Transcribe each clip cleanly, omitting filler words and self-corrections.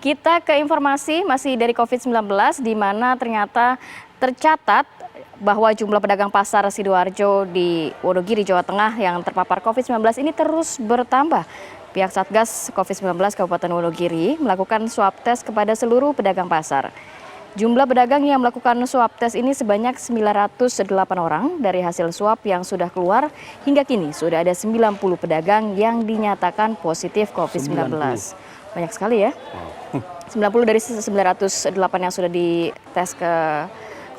Kita ke informasi masih dari COVID-19 di mana ternyata tercatat bahwa jumlah pedagang pasar Sidoarjo di Wonogiri, Jawa Tengah yang terpapar COVID-19 ini terus bertambah. Pihak Satgas COVID-19 Kabupaten Wonogiri melakukan swab tes kepada seluruh pedagang pasar. Jumlah pedagang yang melakukan swab tes ini sebanyak 908 orang. Dari hasil swab yang sudah keluar, hingga kini sudah ada 90 pedagang yang dinyatakan positif COVID-19. Banyak sekali ya. 90 dari 908 yang sudah dites ke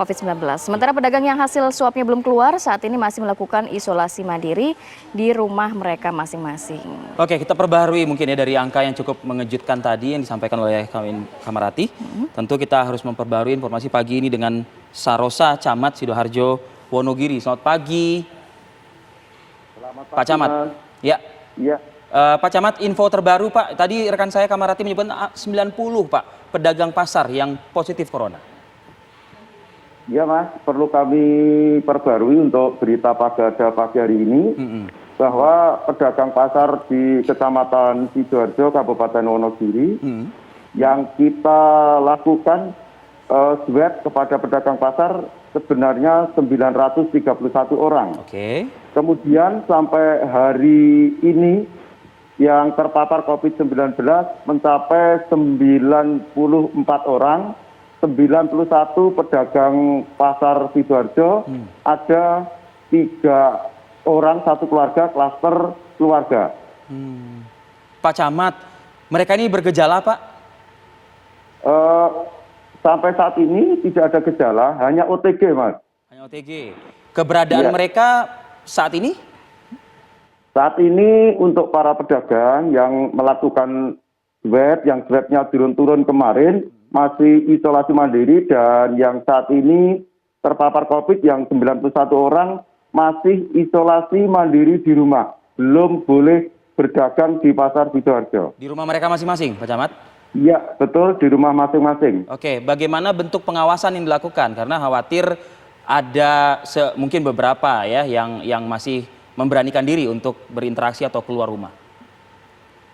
COVID-19. Sementara pedagang yang hasil swabnya belum keluar saat ini masih melakukan isolasi mandiri di rumah mereka masing-masing. Oke, kita perbaharui mungkin ya dari angka yang cukup mengejutkan tadi yang disampaikan oleh Kamarati. Tentu kita harus memperbaharui informasi pagi ini dengan Sarosa, Camat Sidoarjo, Wonogiri. Selamat pagi. Selamat pagi, Pak Camat. Ya. Iya. Pak Camat, info terbaru Pak. Tadi rekan saya Kamarati menyebutkan 90 Pak pedagang pasar yang positif corona. Ya Mas, perlu kami perbarui untuk berita pada pagi hari ini bahwa pedagang pasar di Kecamatan Sidoarjo, Kabupaten Wonogiri yang kita lakukan swab kepada pedagang pasar sebenarnya 931 orang. Oke. Kemudian sampai hari ini yang terpapar COVID-19 mencapai 94 orang. 91 pedagang pasar Sidoarjo, ada 3 orang satu keluarga, klaster keluarga. Pak Camat, mereka ini bergejala Pak? Sampai saat ini tidak ada gejala, hanya OTG Mas. Hanya OTG. Keberadaan mereka saat ini? Saat ini untuk para pedagang yang melakukan swab, yang swabnya turun-turun kemarin, masih isolasi mandiri, dan yang saat ini terpapar COVID yang 91 orang masih isolasi mandiri di rumah. Belum boleh berdagang di pasar Sidoarjo. Di rumah mereka masing-masing, Pak Camat? Iya, betul, di rumah masing-masing. Oke, bagaimana bentuk pengawasan yang dilakukan? Karena khawatir ada mungkin beberapa ya yang masih memberanikan diri untuk berinteraksi atau keluar rumah.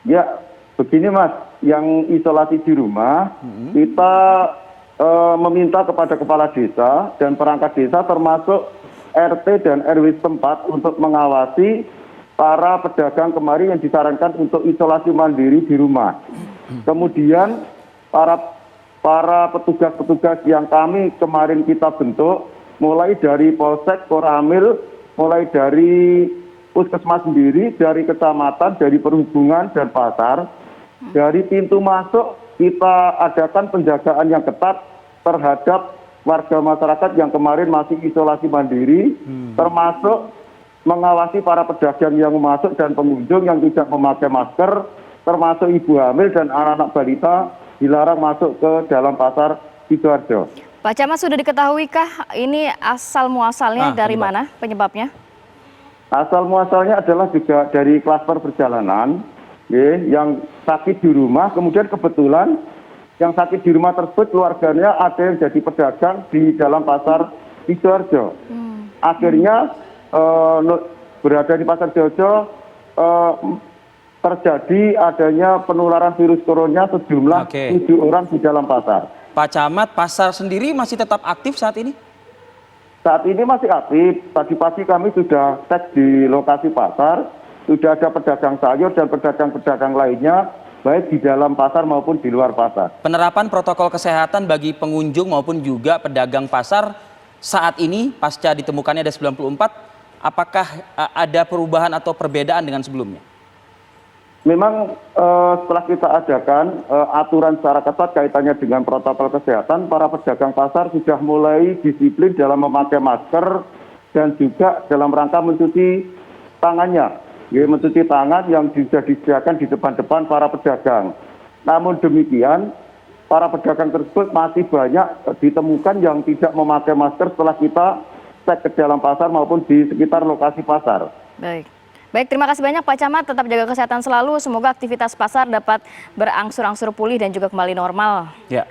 Ya, begini Mas, yang isolasi di rumah, kita meminta kepada kepala desa dan perangkat desa termasuk RT dan RW setempat untuk mengawasi para pedagang kemarin yang disarankan untuk isolasi mandiri di rumah. Kemudian para petugas-petugas yang kami kemarin kita bentuk, mulai dari Polsek, Koramil, mulai dari Puskesmas sendiri, dari kecamatan, dari perhubungan dan pasar. Dari pintu masuk kita adakan penjagaan yang ketat terhadap warga masyarakat yang kemarin masih isolasi mandiri, termasuk mengawasi para pedagang yang masuk dan pengunjung yang tidak memakai masker, termasuk ibu hamil dan anak-anak balita dilarang masuk ke dalam pasar Sidoarjo. Pak Camat, sudah diketahuikah ini asal muasalnya dari mana penyebabnya? Asal muasalnya adalah juga dari klaster perjalanan. Yang sakit di rumah, kemudian kebetulan yang sakit di rumah tersebut keluarganya ada yang jadi pedagang di dalam pasar Sidoarjo. Akhirnya berada di pasar Sidoarjo terjadi adanya penularan virus corona sejumlah 7 orang di dalam pasar. Pak Camat, pasar sendiri masih tetap aktif saat ini? Saat ini masih aktif. Tadi pagi kami sudah cek di lokasi pasar. Sudah ada pedagang sayur dan pedagang-pedagang lainnya, baik di dalam pasar maupun di luar pasar. Penerapan protokol kesehatan bagi pengunjung maupun juga pedagang pasar saat ini, pasca ditemukannya ada 94, apakah ada perubahan atau perbedaan dengan sebelumnya? Memang setelah kita adakan aturan secara ketat kaitannya dengan protokol kesehatan, para pedagang pasar sudah mulai disiplin dalam memakai masker dan juga dalam rangka mencuci tangannya. Mencuci tangan yang sudah disediakan di depan-depan para pedagang. Namun demikian, para pedagang tersebut masih banyak ditemukan yang tidak memakai masker setelah kita cek ke dalam pasar maupun di sekitar lokasi pasar. Baik, terima kasih banyak Pak Camat. Tetap jaga kesehatan selalu. Semoga aktivitas pasar dapat berangsur-angsur pulih dan juga kembali normal. Ya.